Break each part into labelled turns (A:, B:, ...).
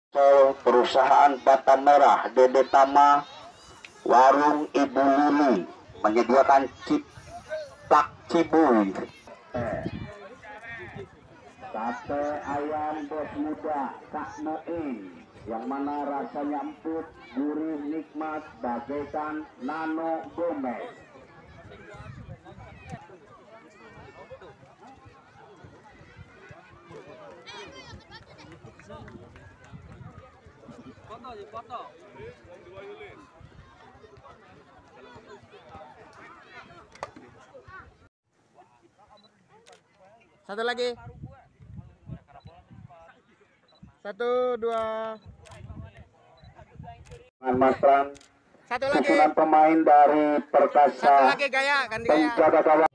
A: Perusahaan Bata Merah Dede Tama, Warung Ibu Lili menyediakan ciplak cibuy, sate ayam bos muda Kak Noing, yang mana rasanya empuk, gurih, nikmat bagaikan nano Gomez.
B: Foto. Satu lagi. 1, 2.
A: Masran,
B: Satu lagi.
A: susunan pemain dari Perkasa.
B: Satu lagi gaya, ganti gaya.
A: Penjaga gawang.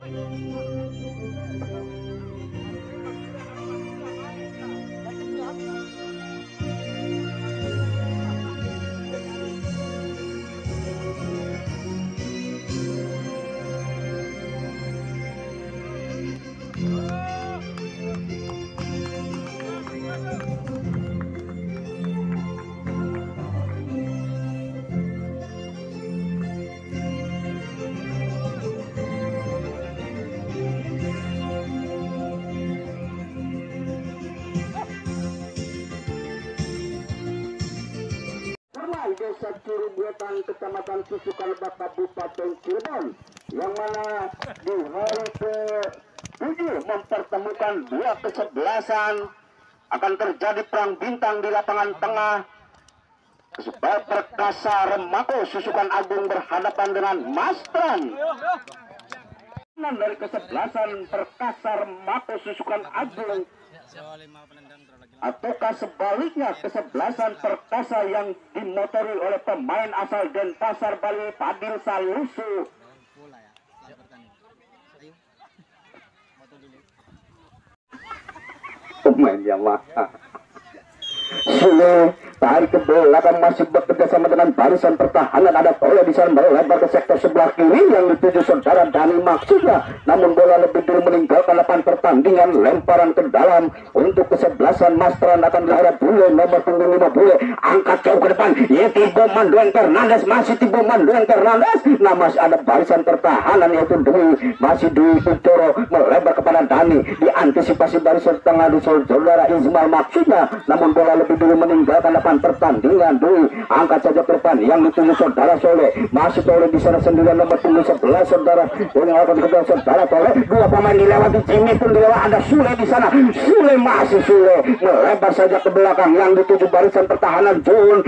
A: Desa Cirubuetan, Kecamatan Susukan Lebak, Kabupaten Cirebon, yang mana di hari ke-7 mempertemukan dua kesebelasan, akan terjadi perang bintang di lapangan tengah. Sebab Perkasa Remako Susukan Agung berhadapan dengan Mastran dari kesebelasan Perkasa Remako Susukan Agung, ataukah sebaliknya kesebelasan Perkasa yang dimotori oleh pemain asal Denpasar, Bali, Fadil Salusu. Pemain Yamaha Sule tarik ke belakang, masih bekerja sama dengan barisan pertahanan. Ada Tole di sana melebar ke sektor sebelah kiri yang dituju saudara Dani maksudnya, namun bola lebih dulu meninggalkan lapangan pertandingan. Lemparan ke dalam untuk kesebelasan Mastran akan diharap Bule, nomor punggung 5 Bule, angkat jauh ke depan. Tibo Mandueng Fernandes, masih Tibo Mandueng Fernandes. Nah, masih ada barisan pertahanan yaitu Dwi, masih Dwi Kuncoro melebar kepada Dani, diantisipasi barisan tengah di saudara Ismail maksudnya, namun bola lebih dulu meninggalkan lapangan pertandingan. Dwi angkat saja ke depan yang dituju saudara Soleh, masih Soleh di sana sendirian, nomor punggung 11 saudara yang akan kedua saudara Soleh. Dua pemain dilewati, Jimmy pun dilewat, ada Sule di sana. Sule masih Sule melebar saja ke belakang yang dituju barisan pertahanan. Jun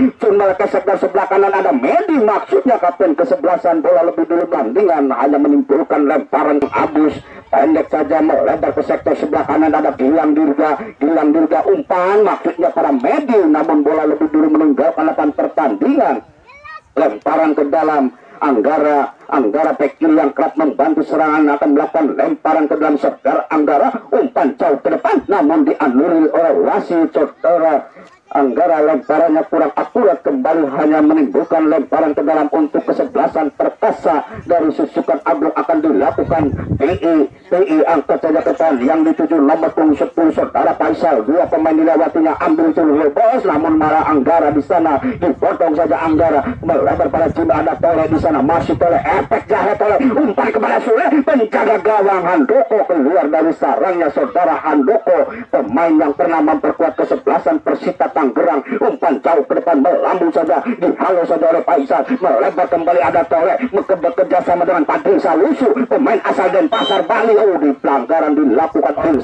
A: ke sektor sebelah kanan, ada Medi maksudnya kapten kesebelasan. Bola lebih dulu bandingan hanya menimbulkan lemparan abus pendek saja melebar ke sektor sebelah kanan. Ada Gilang Dirga umpan maksudnya para Medi, namun bola lebih dulu meninggalkan lapangan pertandingan. Lemparan ke dalam, Anggara bek kiri yang kerap membantu serangan akan melakukan lemparan ke dalam saudara Anggara, umpan jauh ke depan namun dianulir oleh wasit saudara Anggara. Lemparannya kurang akurat, kembali hanya menimbulkan lemparan ke dalam untuk kesebelasan Perkasa dari Susukan Agung. Akan dilakukan PI angkat saja ke depan yang dituju nomor punggung 10 saudara Faisal. Dua pemain dilewatinya, ambil seluruh bos, namun malah Anggara di sana dipotong saja. Anggara melebar pada Jimmy, ada Tole di sana, masih Tole, efek jahat Tole, umpan kepada Sule, penjaga gawang Handoko keluar dari sarangnya saudara Handoko, pemain yang pernah memperkuat kesebelasan Persita Tangerang. Umpan jauh ke depan melambung saja, dihalau saja oleh Faisal, melebar kembali, ada Tole bekerja sama dengan Fadil Salusu, pemain asal Denpasar, Bali. Di pelanggaran dilakukan Fadil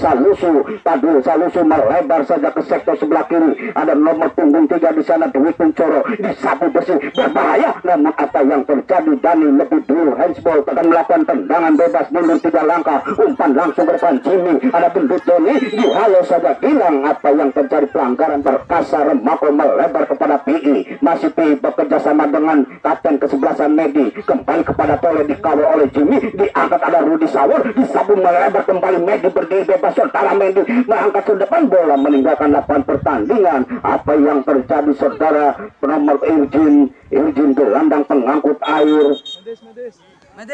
A: Salusu melebar saja ke sektor sebelah kiri, ada nomor punggung 3 di sana Dwi Kuncoro, disapu bersih, berbahaya, namun apa yang terjadi? Dani lebih dulu handsball, akan melakukan tendangan bebas, mundur 3 langkah, umpan langsung ke depan Jimmy, ada gendut Doni, dihalau saja Gilang. Apa yang terjadi? Pelanggaran Perkasa Remako melebar kepada PI, masih PI bekerja sama dengan kapten kesebelasan Medi, kembali kepada Tole, dikawal oleh Jimmy, diangkat ada Rudi Sawur, disabung melebar kembali Medi, berdiri bebas saudara Medi mengangkat ke depan, bola meninggalkan lapangan pertandingan. Apa yang terjadi saudara? Nomor Irjin gelandang pengangkut air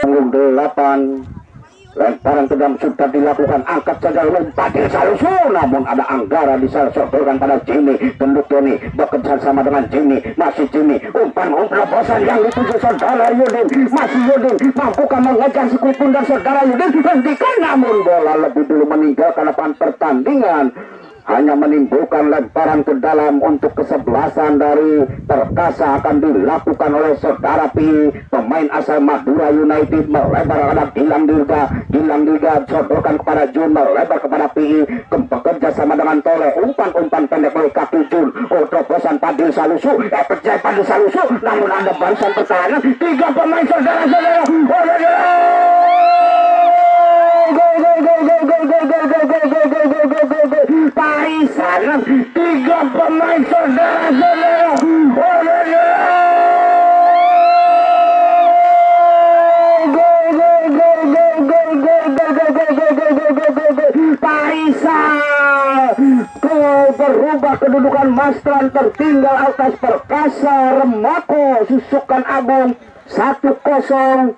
A: punggung 8 Lemparan ke dalam sudah dilakukan, angkat saja Padil Salusu, namun ada Anggara disodorkan pada Jimmy. Gendut Doni bekerja sama dengan Jimmy, masih Jimmy, umpan bosan yang dituju saudara Yudin, masih Yudin, mampukah mengejar si Kupun dan saudara Yudin, hentikan, namun bola lebih dulu meninggalkan lapangan pertandingan. Hanya menimbulkan lemparan ke dalam untuk kesebelasan dari Perkasa akan dilakukan oleh saudara Pi. Pemain asal Madura United melebar kepada Gilang Dirga sodorkan kepada Jun, melebar kepada Pi, bekerja sama dengan Tole, umpan pendek oleh kaki Jun. Terobosan Padil Salusu, percaya Padil Salusu, namun ada barisan pertahanan, 3 pemain saudara-saudara. Parisan 3 pemain saudara-saudara. Parisan berubah kedudukan Mastran, tertinggal atas Perkasa Remako Susukan Agung 1-0.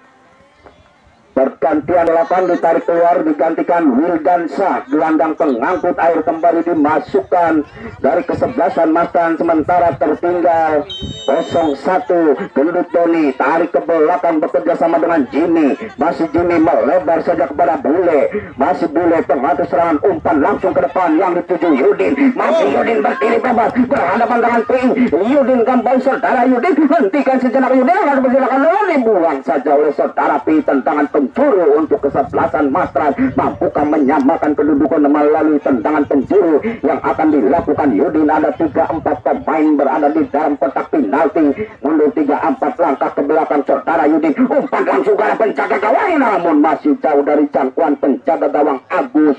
A: Pergantian 8 ditarik keluar, digantikan Wildansa, gelandang pengangkut air kembali dimasukkan dari kesebelasan Mastran, sementara tertinggal 0-1. Gendut Doni tarik ke belakang bekerja sama dengan Jimmy, masih Jimmy melebar saja kepada Bule, masih Bule pengatur serangan, umpan langsung ke depan yang dituju Yudin, masih Yudin berdiri bebas berhadapan dengan Pi. Yudin kembali saudara Yudin, hentikan sejenak Yudin, akan bersilakan dibuang saja oleh saudara Pi. Tendangan penjuru untuk kesebelasan Mastran, mampukah menyamakan kedudukan melalui tendangan penjuru yang akan dilakukan Yudin. Ada 3-4 pemain berada di dalam kotak penalti, mundur 3-4 langkah ke belakang saudara Yudin, umpan langsung ke penjaga gawang, namun masih jauh dari jangkauan penjaga gawang Agus.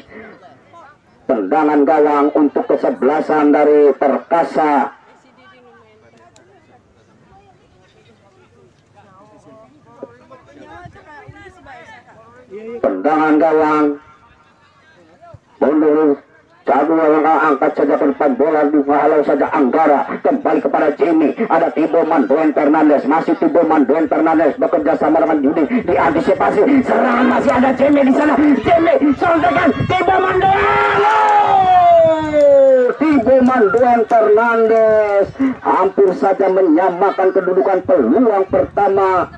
A: Tendangan gawang untuk kesebelasan dari Perkasa. Tendangan gawang mundur satu langkah, angkat saja ke depan, bola dihalau saja Anggara, kembali kepada Jimmy, ada Tibo Manduen Fernandes, masih Tibo Manduen Fernandes bekerja sama dengan Yudin, diantisipasi serangan, masih ada Jimmy di sana, Jimmy sontekan Tibo Manduen, Tibo Manduen Fernandes hampir saja menyamakan kedudukan peluang pertama.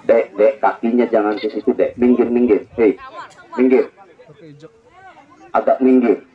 A: Dek, kakinya jangan ke situ, Dek. Minggir. Hei, minggir. Agak minggir.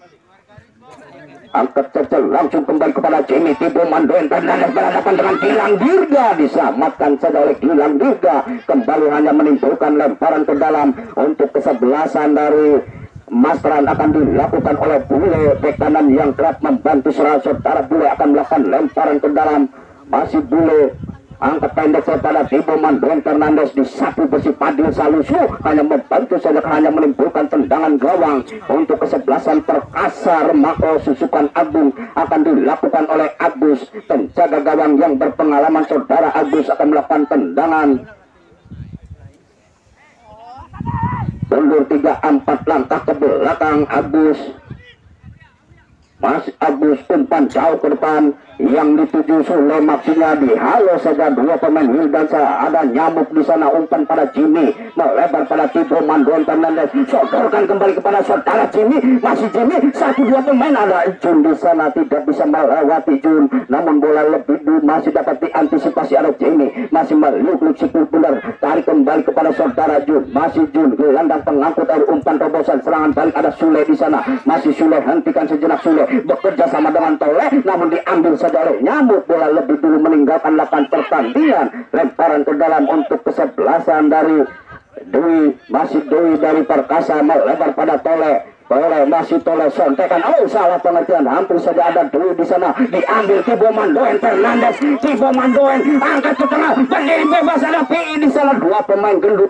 A: Angkat saja langsung kembali kepada Jimmy. Tibo Manduen Fernandes berhadapan dengan Gilang Dirga, diselamatkan saja oleh Gilang Dirga. Kembali hanya menimbulkan lemparan ke dalam untuk kesebelasan dari Mastran, akan dilakukan oleh Bule, bek kanan yang kerap membantu serangan saudara Bule, akan melakukan lemparan ke dalam, masih Bule. Angkat pendek kepada Tibo Manduen Fernandes, di satu besi Padil Salusu hanya membantu saja, hanya menimbulkan tendangan gawang untuk kesebelasan Perkasa Remako Susukan Agung, akan dilakukan oleh Agus, penjaga gawang yang berpengalaman saudara Agus, akan melakukan tendangan. Mundur 3-4 langkah ke belakang Agus. Mas Agus, umpan jauh ke depan yang dituju Sule, maksudnya dihalau saja 2 pemain Wildansa, ada Nyamuk di sana, umpan pada Jimmy, melebar pada Tibo Manduen Fernandes, sodorkan kembali kepada saudara Jimmy, masih Jimmy, 1-2 pemain, ada Jun di sana, tidak bisa melewati Jun, namun bola lebih dulu masih dapat diantisipasi, ada Jimmy, masih meluk-luk si Pulpunder, tarik kembali kepada saudara Jun, masih Jun, gelandang pengangkut air, umpan terobosan serangan balik, ada Sule di sana, masih Sule, hentikan sejenak Sule, bekerja sama dengan Tole, namun diambil saja oleh Nyamuk. Bola lebih dulu meninggalkan lapangan pertandingan, lemparan ke dalam untuk kesebelasan dari Dwi, masih Dwi dari Perkasa, melebar pada Tole. Masih Tole sontekan, salah pengertian, hampir saja ada Dwi di sana, diambil Tibo Manduen Fernandes, Tibo Manduen angkat ke tengah, berdiri bebas, ada PI di sana, 2 pemain Gendut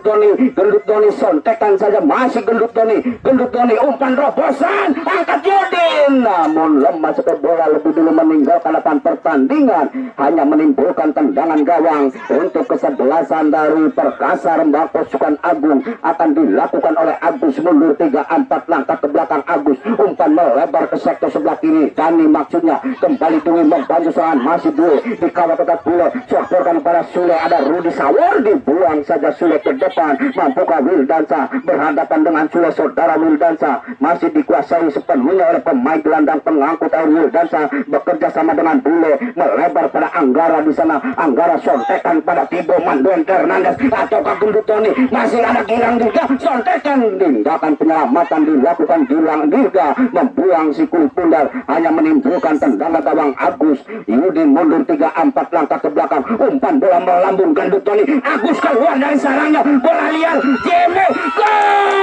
A: Doni sontekan saja, masih Gendut Doni, umpan terobosan, angkat Yudin, namun lemah sekali, bola lebih dulu meninggalkan lapangan pertandingan, hanya menimbulkan tendangan gawang untuk kesebelasan dari Perkasa Remako Susukan Agung, akan dilakukan oleh Agus, mundur 3-4 langkah ke belakang Agus, umpan melebar ke sektor sebelah kiri. Dani maksudnya kembali Dwi membantu serangan, masih Dwi dikawal tetap Bule, soporkan pada Sule, ada Rudi Sawor, dibuang saja Sule ke depan. Mampukah Wildansa berhadapan dengan Sule, saudara Wildansa masih dikuasai sepenuhnya oleh pemain gelandang pengangkut air. Wildansa bekerja sama dengan Bule, melebar pada Anggara di sana. Anggara sontekan pada Tibo Manduen Fernandes atau Gendut Tony, masih ada Gilang Dirga, sontekan, tindakan penyelamatan dilakukan Gilang Dirga, membuang si kulit pundar, hanya menimbulkan tendangan gawang Agus. Yudin mundur 3-4 langkah ke belakang, umpan bola melambung Gendut Tony, Agus keluar dari sarangnya, bola liar, Jeme, gol!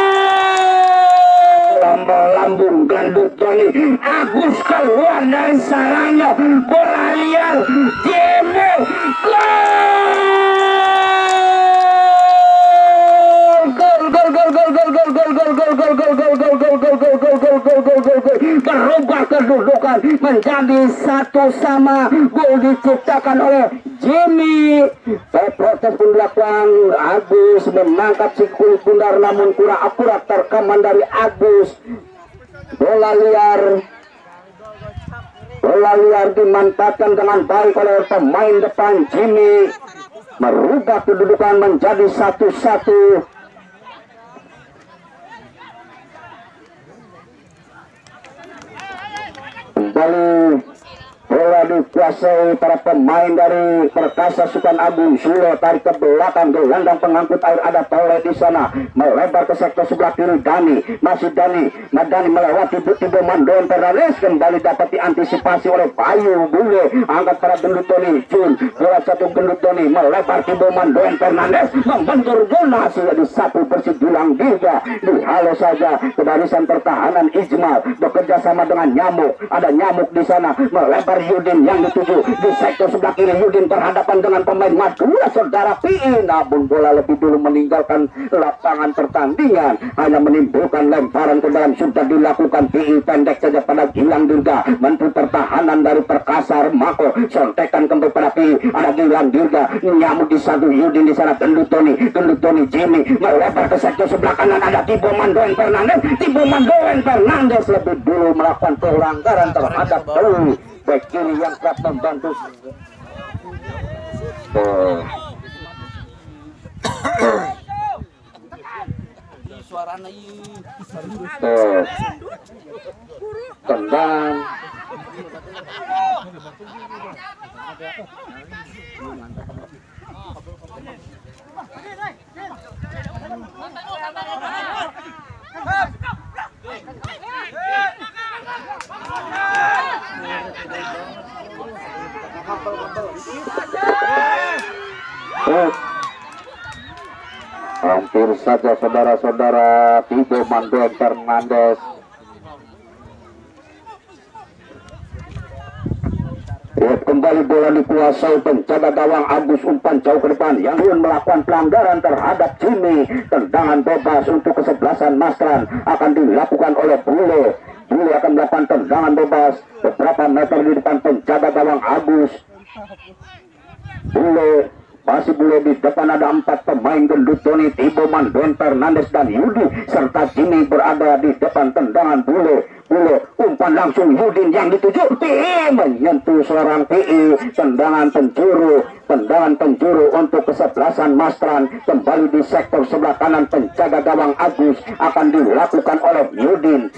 A: Melambung Gendut Tony, Agus keluar dari sarangnya, bola liar, Jeme, berubah kedudukan menjadi 1-1. Gol diciptakan oleh Jimmy. Protes pun dilakukan. Agus menangkap si kulit pundar namun kurang akurat terkaman dari Agus. Bola liar dimanfaatkan dengan baik oleh pemain depan Jimmy, merubah kedudukan menjadi 1-1. Kembali bola dikuasai para pemain dari Perkasa Sultan Agung. Sule tarik ke belakang, gelandang pengangkut air ada Tole di sana, melebar ke sektor sebelah kiri. Dani, masih Dani melewati Tibo Manduen Fernandes, kembali dapat diantisipasi oleh Bayu Bule, angkat para Gendut Tony. Jun, bola satu Gendut Tony, melebar Tibo Manduen Fernandes, membentur bola sudah disapu bersih Gilang Dirga. Dihalo saja ke barisan pertahanan Ijmal, bekerja sama dengan Nyamuk, ada Nyamuk di sana, melebar Yudin yang dituju di sektor sebelah kiri. Yudin berhadapan dengan pemain Madura, saudara PI, namun bola lebih dulu meninggalkan lapangan pertandingan, hanya menimbulkan lemparan ke dalam. Sudah dilakukan PI, pendek saja pada Gilang Dirga. Menteri pertahanan dari Perkasa Mako, sontekan kembali pada PI, ada Gilang Dirga, Nyamuk di satu, Yudin di sana, Gendut Tony Jimmy melebar ke sektor sebelah kanan, ada Tibo Manduen Fernandes lebih dulu melakukan pelanggaran terhadap Dewi, bek kiri yang kerap membantu. Tendang. Hampir saja saudara-saudara Tibo Manduen Fernandes. Lihat kembali bola dikuasai penjaga gawang Agus, umpan jauh ke depan. Yang ingin melakukan pelanggaran terhadap Jimmy. Tendangan bebas untuk kesebelasan Mastran akan dilakukan oleh Bule. Bule akan melakukan tendangan bebas beberapa meter di depan penjaga gawang Agus. Masih Bule di depan, ada 4 pemain Gendut Tony, Tibo Manduen Fernandes dan Yudi serta Jimmy berada di depan. Tendangan Bule, umpan langsung Yudin yang dituju, PI menyentuh seorang PI. Tendangan penjuru untuk kesebelasan Mastran. Kembali di sektor sebelah kanan, penjaga gawang Agus akan dilakukan oleh Yudin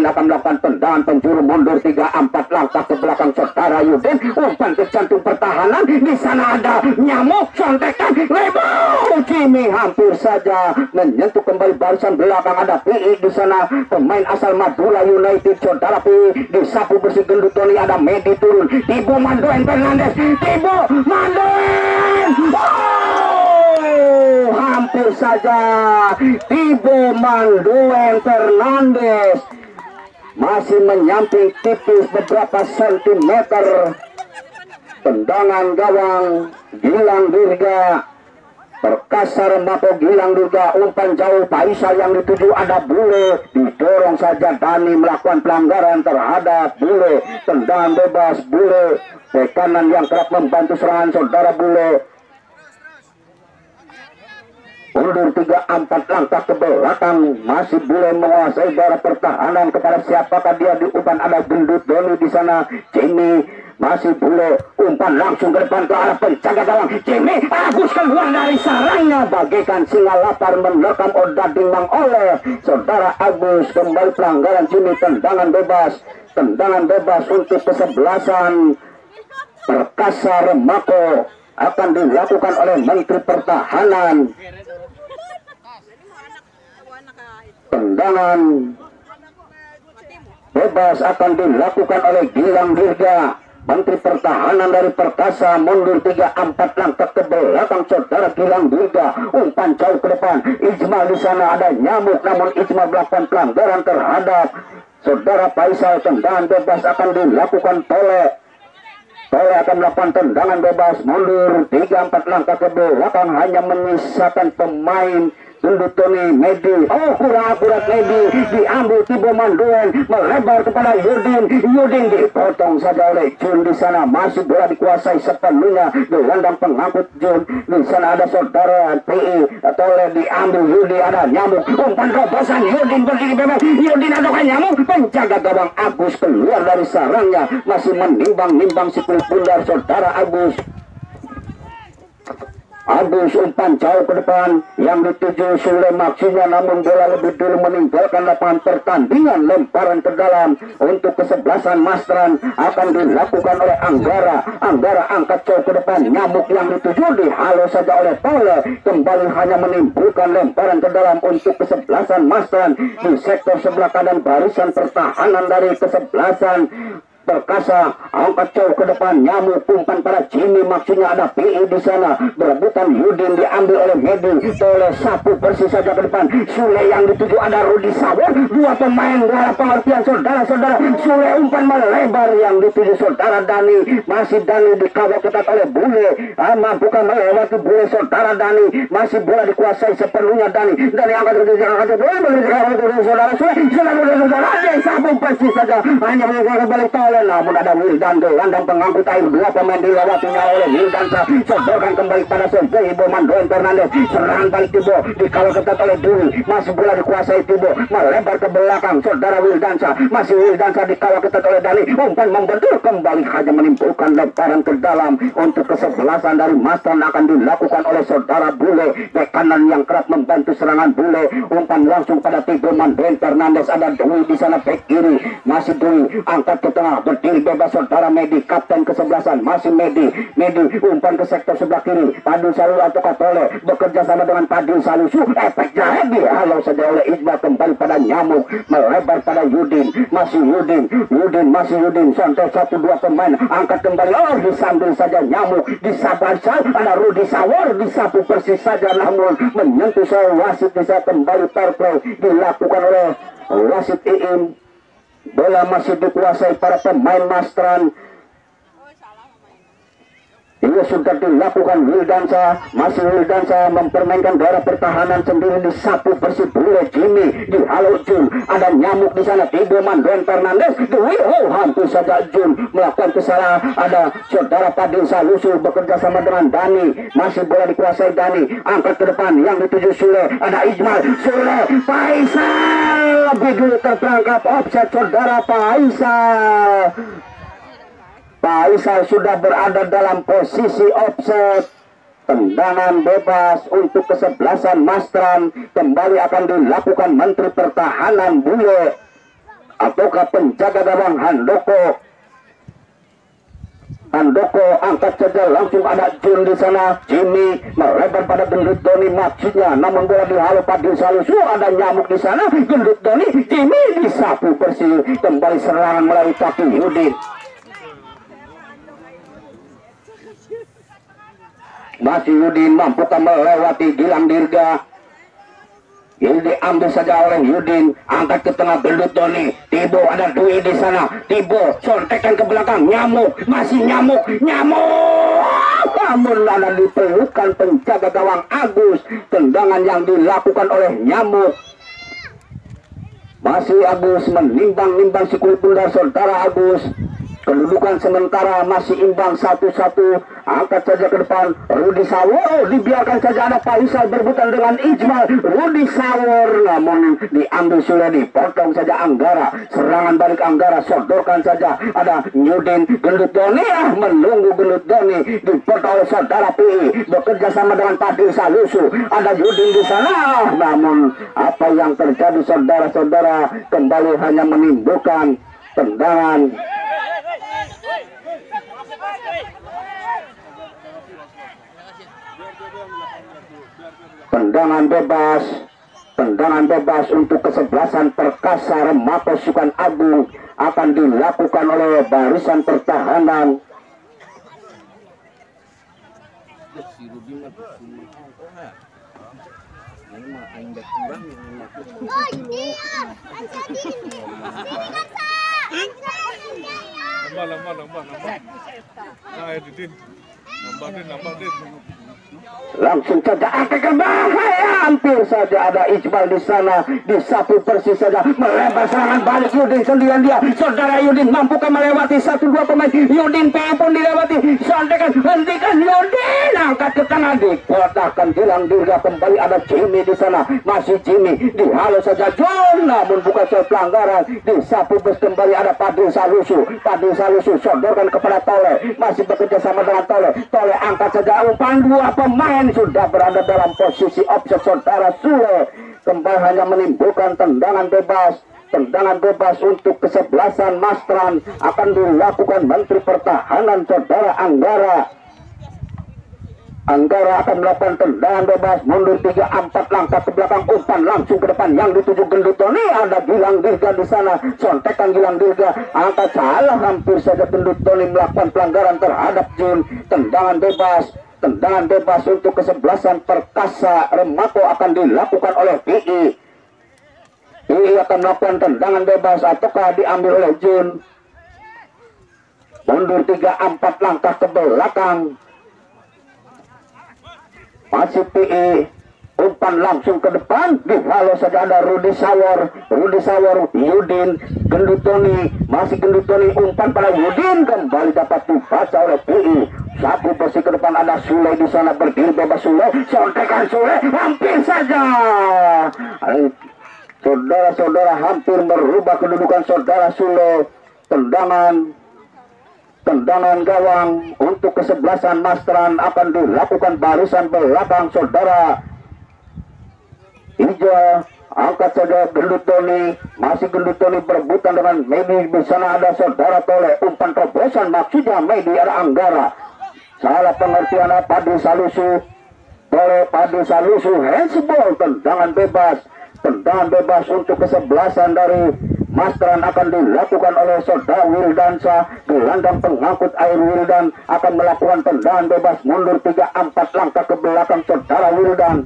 A: akan melakukan tendangan penjuru, mundur 3-4 langkah ke belakang saudara Yudin, umpan ke jantung pertahanan. Di sana ada Nyamuk, sontekan lebar, Jimmy hampir saja menyentuh kembali barisan belakang, ada PI di sana, pemain asal Madura United, saudara PI disapu bersih Gendut Tony, ada Medi turun, Tibo Manduen Fernandes, hampir saja Tibo Manduen Fernandes masih menyamping tipis beberapa sentimeter. Tendangan gawang Gilang Dirga, Perkasa Mako Gilang Dirga, umpan jauh Faisal yang dituju, ada Bule, didorong saja Dani melakukan pelanggaran terhadap Bule. Tendangan bebas Bule, bek kanan yang kerap membantu serangan saudara Bule. mundur 3-4 langkah ke belakang, masih boleh menguasai daerah pertahanan. Kepada siapakah dia di umpan? Ada Gendut Doni di sana. Jimmy masih boleh umpan langsung ke depan ke arah penjaga gawang. Jimmy Agus keluar dari sarangnya bagaikan singa lapar menerkam Odading Mang oleh saudara Agus. Kembali pelanggaran Jimmy, tendangan bebas untuk kesebelasan Perkasa Remako akan dilakukan oleh Menteri Pertahanan. Tendangan bebas akan dilakukan oleh Gilang Dirga. Menteri Pertahanan dari Perkasa mundur 3-4 langkah ke belakang saudara Gilang Dirga. Umpan jauh ke depan. Ijmal di sana, ada nyamuk namun Ijmal melakukan pelanggaran terhadap saudara Faisal. Tendangan bebas akan dilakukan Tole akan melakukan tendangan bebas mundur 3-4 langkah ke belakang, hanya menyisakan pemain Gendut Tony Medi. Oh, kurang akurat Medi, diambil Tibo Manduen, melebar kepada Yudin dipotong saja oleh Jun di sana. Masih bola dikuasai sepenuhnya gelandang pengangkut Jun. Di sana ada saudara PI Tole, diambil Yudin, ada nyamuk, umpan terobosan Yudin berdiri bebas. Yudin adakan nyamuk, penjaga gawang Agus keluar dari sarangnya, masih menimbang-nimbang si kulit bundar saudara Agus. Umpan jauh ke depan yang dituju Sule maksudnya, namun bola lebih dulu meninggalkan lapangan pertandingan. Lemparan ke dalam untuk kesebelasan Mastran akan dilakukan oleh Anggara angkat jauh ke depan, nyamuk yang dituju dihalau saja oleh Tole. Kembali hanya menimbulkan lemparan ke dalam untuk kesebelasan Mastran di sektor sebelah kanan barisan pertahanan dari kesebelasan Perkasa. Angkat jauh ke depan, nyamuk, umpan pada Jimmy maksudnya, ada PI di sana. Berebutan Yudin diambil oleh Medi. Tole sapu bersih saja ke depan. Sule yang dituju, ada Rudi Sawor. Dua pemain bola pengertian saudara-saudara. Sule umpan melebar yang dituju saudara Dani. Masih Dani dikawal ketat oleh Bule. Mampukah melewati Bule saudara Dani. Masih bola dikuasai sepenuhnya Dani. Dani angkat saudara Sule. Sapu bersih saja. Hanya meninggalkan balik Tole. Namun ada Wildan, gelandang pengangkut air. Dua pemain dilewatinya oleh Wildan. Sodorkan kembali pada Sergei Ibo Mandoen Fernandes. Serangan balik Tibo dikawal ketat oleh Dwi. Masih bola dikuasai Tibo, melebar ke belakang saudara Wildansa. Masih Wildansa dikawal ketat oleh Dani. Umpan membentur kembali, hanya menimbulkan lemparan ke dalam untuk kesebelasan dari Mastran akan dilakukan oleh saudara Bule. Bek kanan yang kerap membantu serangan Bule. Umpan langsung pada Tibo Mandoen Fernandes. Ada Dwi di sana bek kiri. Masih Dwi angkat ke tengah, berdiri bebas saudara Medi, kapten kesebelasan. Masih Medi umpan ke sektor sebelah kiri. Padul Salu atau Tole bekerja sama dengan Padul Salu. Efeknya heavy, halau saja oleh Iqbal. Kembali pada nyamuk, melebar pada Yudin. Masih Yudin santai 1-2 pemain angkat kembali. Oh, disambil saja nyamuk, disapu Sal, ada Rudi Sawor, disapu persis saja namun menyentuh soal wasit. Bisa kembali fair play dilakukan oleh wasit IIM. Bola masih dikuasai para pemain Mastran. Ini sudah dilakukan Wildansa. Masih Wildansa mempermainkan daerah pertahanan sendiri, disapu bersih Bule. Jimmy dihalau Jun, ada nyamuk di sana. Tibo Mandoen Fernandes hampir saja Jun melakukan kesalahan. Ada saudara Padil Salusu bekerja sama dengan Dani. Masih bola dikuasai Dani, angkat ke depan yang dituju Sule. Ada Ijmal, Sule, Faisal lebih dulu terperangkap offset saudara Faisal sudah berada dalam posisi offset. Tendangan bebas untuk kesebelasan Mastran kembali akan dilakukan Menteri Pertahanan Bule ataukah penjaga gawang Handoko angkat saja langsung, ada Jun di sana. Jimmy melebar pada Gendut Doni maksudnya, namun bola dihalau Padil Salusu. Ada nyamuk di sana. Gendut Doni, Jimmy disapu bersih. Kembali serangan melalui kaki Yudin. Masih Yudin, mampukah melewati Gilang Dirga. Ini diambil saja oleh Yudin, angkat ke tengah Gendut Doni. Tibo, ada Dwi di sana. Tibo sontekan ke belakang, nyamuk, masih nyamuk. Namun ada dipelukan penjaga gawang Agus. Tendangan yang dilakukan oleh nyamuk. Masih Agus menimbang-nimbang si kulit bundar saudara Agus. Kedudukan sementara masih imbang 1-1 angkat saja ke depan Rudi Sawor, dibiarkan saja ada Faisal berbutan dengan Ijmal. Rudi Sawor namun diambil sudah, dipotong saja Anggara, serangan balik Anggara, sodorkan saja ada Nyudin Gendut Doni, menunggu Gendut Doni, dipotong oleh saudara PI, bekerja sama dengan Padil Salusu, ada Yudin di sana. Namun apa yang terjadi saudara-saudara, kembali hanya menimbulkan tendangan tendangan bebas untuk kesebelasan Perkasa Remako Sukan Agung akan dilakukan oleh barisan pertahanan. Langsung saja akan bahaya, hampir saja ada Iqbal di sana, disapu persis saja, melebar serangan balik Yudin sendirian dia. Saudara Yudin mampukah melewati 1-2 pemain? Yudin PE pun dilewati, sondekan, hentikan Yudin, angkat ke tengah, dikotakkan Gilang Dirga, kembali ada Jimmy di sana, masih Jimmy, dihalau saja John, namun bukan soal pelanggaran, disapu bus kembali ada Padil Salusu, sodorkan kepada Tole, masih bekerja sama dengan Tole angkat saja umpan, 2 pemain sudah berada dalam posisi offset saudara Sule, kembali hanya menimbulkan tendangan bebas untuk kesebelasan Mastran akan dilakukan Menteri Pertahanan saudara Anggara akan melakukan tendangan bebas, mundur 3-4 langkah ke belakang, umpan langsung ke depan yang dituju Gendut Tony, ada Gilang Dirga di sana, sontekan Gilang Dirga, angkat salah, hampir saja Gendut Tony melakukan pelanggaran terhadap Jun. Tendangan bebas untuk kesebelasan Perkasa Remako akan dilakukan oleh PI. PI akan melakukan tendangan bebas ataukah diambil oleh Jun. Mundur 3-4 langkah ke belakang, masih PE, umpan langsung ke depan, dihalau saja ada Rudi Sawor, Yudin, Gendut Tony, masih Gendut Tony, umpan pada Yudin, kembali dapat dibaca oleh PE. Sapu bersih ke depan ada Sule di sana, berdiri bebas Sule, sontekan Sule, hampir saja. Saudara-saudara, hampir merubah kedudukan saudara Sule. Tendangan gawang untuk kesebelasan Mastran akan dilakukan barisan belakang saudara Hijau. Angkat saja Gendut Tony, masih Gendut Tony berebutan dengan Medi, di sana ada saudara Tole, umpan terobosan maksudnya Medi, ada Anggara, salah pengertian Padil Salusu, Tole Padil Salusu, handsball. Tendangan bebas untuk kesebelasan dari Mastran akan dilakukan oleh saudara Wildansa, gelandang pengangkut air Wildan akan melakukan tendangan bebas, mundur 3-4 langkah ke belakang saudara Wildan,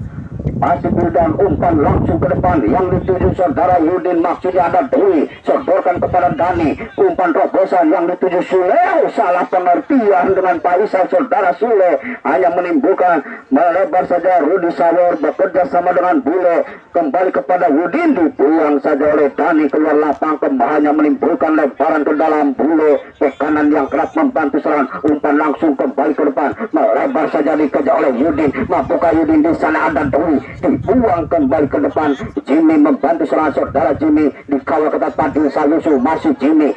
A: masih Wildan, umpan langsung ke depan yang dituju saudara Yudin, maksudnya ada Dwi, sodorkan kepada Dani, umpan terobosan yang dituju Sule, salah pengertian dengan Faisal saudara Sule, hanya menimbulkan melebar saja. Rudi Sawor bekerja sama dengan Bule, kembali kepada Yudin, dibuang saja oleh Dani keluar lapang, hanya menimbulkan lebaran ke dalam. Bule ke kanan yang kerap membantu serangan, umpan langsung kembali ke depan, melebar saja dikejar oleh Yudin, mampukah Yudin, di sana ada Dwi, dibuang kembali ke depan. Jimmy membantu serangan saudara Jimmy, dikawal ketat Padil Salusu, masih Jimmy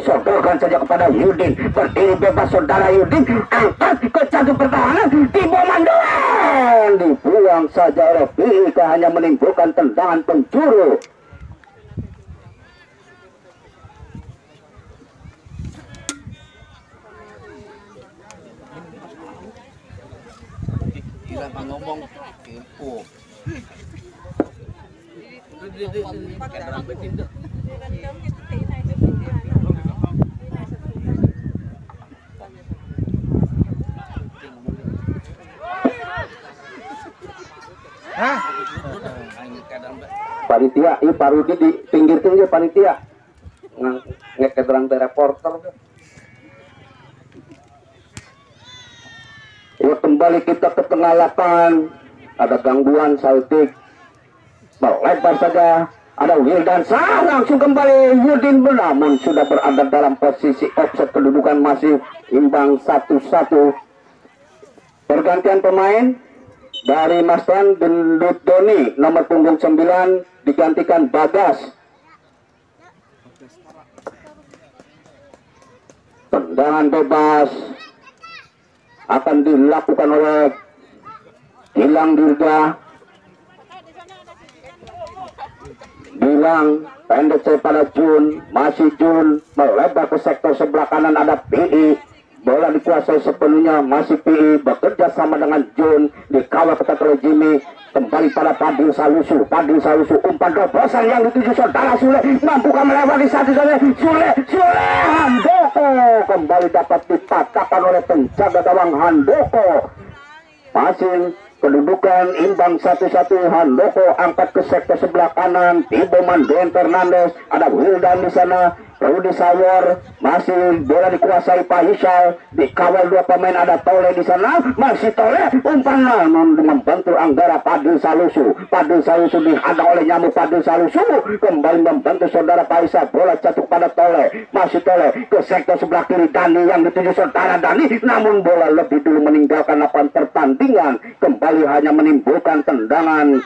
A: sodorkan saja kepada Yudin, berdiri bebas saudara Yudin, angkat ke catur pertahanan, dibomandoan, dibuang saja oleh PIK, hanya menimbulkan tendangan penjuru.
C: Ngomong info.
A: Panitia, Pak Rudi di pinggir-pinggir panitia. Ngeket orang reporter. Ya, kembali kita ke tengah lapangan, ada gangguan Celtic, melebar saja, ada Wildan, langsung kembali Yudin, namun sudah berada dalam posisi offset, kedudukan masih imbang 1-1. Pergantian pemain dari Mastan Gendut Doni nomor punggung 9 digantikan Bagas. Tendangan bebas akan dilakukan oleh Gilang Dirga. Bilang pendek pada Jun, masih Jun melebar ke sektor sebelah kanan, ada PI, bola dikuasai sepenuhnya, masih PI bekerja sama dengan Jun, dikawal ketat oleh Jimmy, kembali pada Padil Salusu, umpan droposan yang dituju saudara Sule, mampukah melewati satu Sule, Handoko kembali dapat dipatahkan oleh penjaga gawang Handoko. Masih kedudukan imbang 1-1. Handoko angkat ke sektor sebelah kanan, Tibo Manduen Fernandes, ada Wildan di sana, Rudi Sawor, masih bola dikuasai Pak Hisyal, dikawal dua pemain, ada Tole di sana, masih Tole, umpan namun membantu Anggara Padil Salusu dihadang oleh nyamuk Padil Salusu, kembali membantu saudara Pak Hisyal, bola jatuh pada Tole, masih Tole ke sektor sebelah kiri, Dani yang dituju saudara Dani, namun bola lebih dulu meninggalkan lapangan pertandingan, kembali hanya menimbulkan tendangan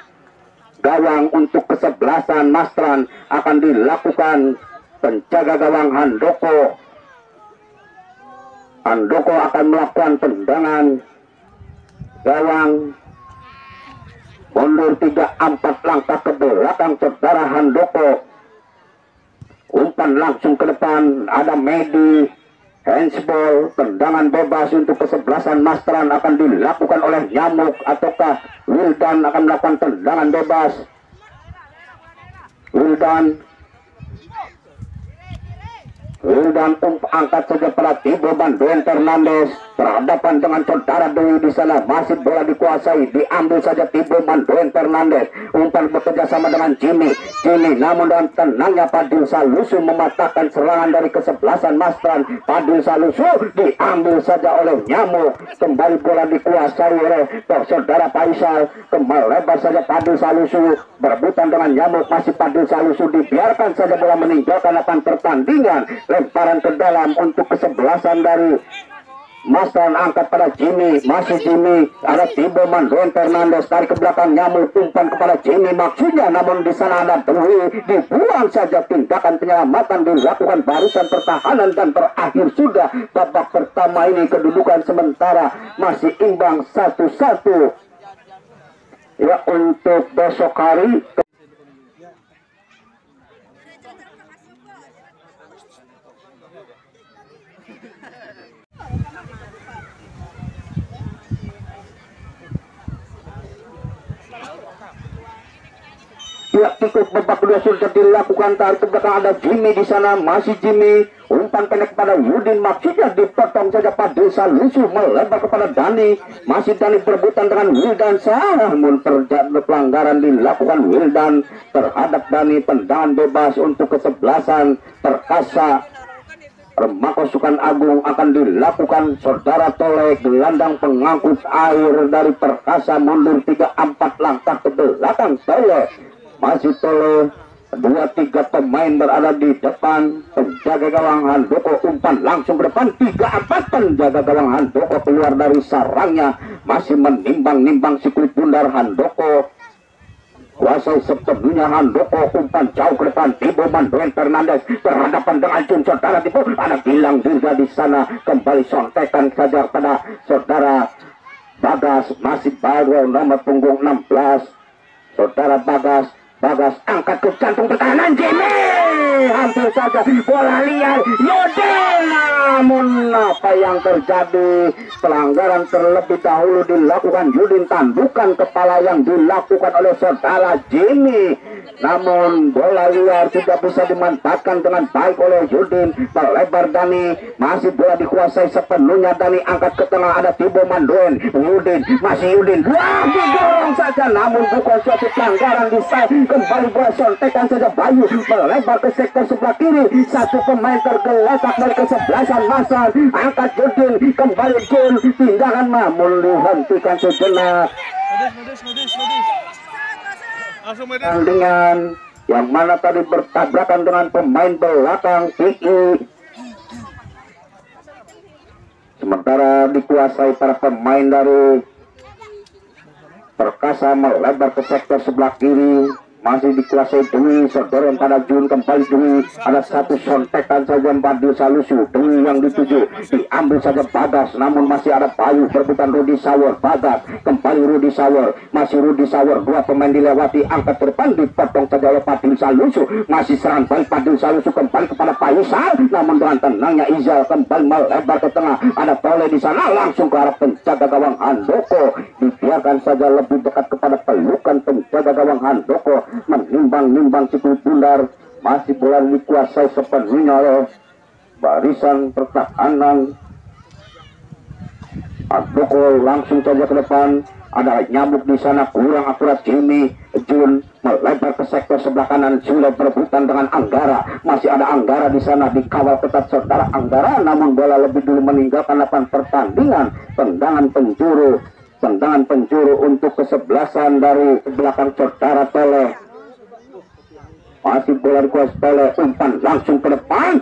A: gawang untuk kesebelasan Mastran. Akan dilakukan penjaga gawang Handoko akan melakukan tendangan gawang mundur 3-4 langkah ke belakang saudara Handoko, umpan langsung ke depan, ada Medi, handsball, tendangan bebas untuk kesebelasan Mastran akan dilakukan oleh Nyamuk ataukah Wildan akan melakukan tendangan bebas. Wildan angkat saja pada Tibo Manduen Fernandes berhadapan dengan saudara Dewi di sana, masih bola dikuasai, diambil saja Tibo Manduen Fernandes, umpan bekerja sama dengan Jimmy, namun dengan tenangnya Padil Salusu mematahkan serangan dari kesebelasan Mastran. Padil Salusu diambil saja oleh Nyamuk, kembali bola dikuasai oleh saudara Faisal, kembali lebar saja Padil Salusu berebutan dengan Nyamuk, masih Padil Salusu dibiarkan saja bola meninggalkan lapangan pertandingan, lemparan ke dalam untuk kesebelasan dari Mastran, angkat pada Jimmy, masih Jimmy, ada Tibo Manduen Fernandes tarik ke belakang, Nyamuk umpan kepada Jimmy maksudnya, namun di sana ada Dewi, dibuang saja. Tindakan penyelamatan dilakukan barisan pertahanan dan berakhir sudah babak pertama ini, kedudukan sementara masih imbang 1-1. Ya, untuk besok hari ya, ikut babak kedua sudah dilakukan, tarik ke belakang, ada Jimmy di sana, masih Jimmy, umpan pendek kepada Yudin maksudnya dipotong saja Padil Salusu, melebar kepada Dani, masih Dani berebutan dengan Wildan, namun pelanggaran dilakukan Wildan terhadap Dani, tendangan bebas untuk kesebelasan Perkasa Remakosukan Agung akan dilakukan saudara Tole, gelandang pengangkut air dari Perkasa, mundur 3-4 langkah ke belakang Tole, masih Tole, 2-3 pemain berada di depan, penjaga gawang Handoko umpan langsung ke depan, 3-4 penjaga gawang Handoko keluar dari sarangnya, masih menimbang-nimbang si kulit bundar Handoko, kuasai sepenuhnya Handoko, umpan jauh ke depan, Tibo Manduen Fernandes berhadapan dengan Jun, saudara Tibo, ada Gilang juga di sana, kembali sontekan saja pada saudara Bagas, masih baru nomor punggung 16, saudara Bagas angkat ke jantung pertahanan Jimmy, hampir saja bola liar Yudin, namun apa yang terjadi, pelanggaran terlebih dahulu dilakukan Yudin, tandukan kepala yang dilakukan oleh saudara Jimmy, namun bola liar tidak bisa dimanfaatkan dengan baik oleh Yudin, melebar Dani, masih bola dikuasai sepenuhnya Dani, angkat ke tengah, ada Tibo Manduen, masih Yudin, wah didorong saja, namun bukan suatu pelanggaran di side, kembali bola sontekan saja Bayu, melebar ke sektor sebelah kiri, satu pemain tergeletak dari kesebelasan Masan, angkat Yudin, kembali Jun, tindakan namun dihentikan sejenak. Dengan yang mana tadi bertabrakan dengan pemain belakang PI. sementara dikuasai para pemain dari Perkasa melebar ke sektor sebelah kiri, masih dikuasai Dwi, sodorong pada Jun, kembali Dwi, ada satu sontekan saja Badil Salusu, Dwi yang dituju, diambil saja Bagas, namun masih ada Bayu, berebutan Rudi Sawor, Bagas, kembali Rudi Sawor, masih Rudi Sawor, dua pemain dilewati, angkat ke depan, dipotong saja oleh Badil Salusu, masih serang balik Badil Salusu, kembali kepada Faisal, namun dengan tenangnya Izal, kembali melebar ke tengah, ada Tole di sana, langsung ke arah penjaga gawang Handoko, dibiarkan saja lebih dekat kepada pelukan penjaga gawang Handoko, menimbang-nimbang sikul bundar, masih bola dikuasai sepenuhnya oleh barisan pertahanan. Handoko langsung saja ke depan, ada Nyamuk di sana, kurang akurat Jimmy Jun melebar ke sektor sebelah kanan, sudah berebutan dengan Anggara, masih ada Anggara di sana, dikawal ketat saudara Anggara, namun bola lebih dulu meninggalkan lapangan pertandingan. Tendangan penjuru untuk kesebelasan dari belakang saudara Tole, masih bola dikuasai Tole, umpan langsung ke depan,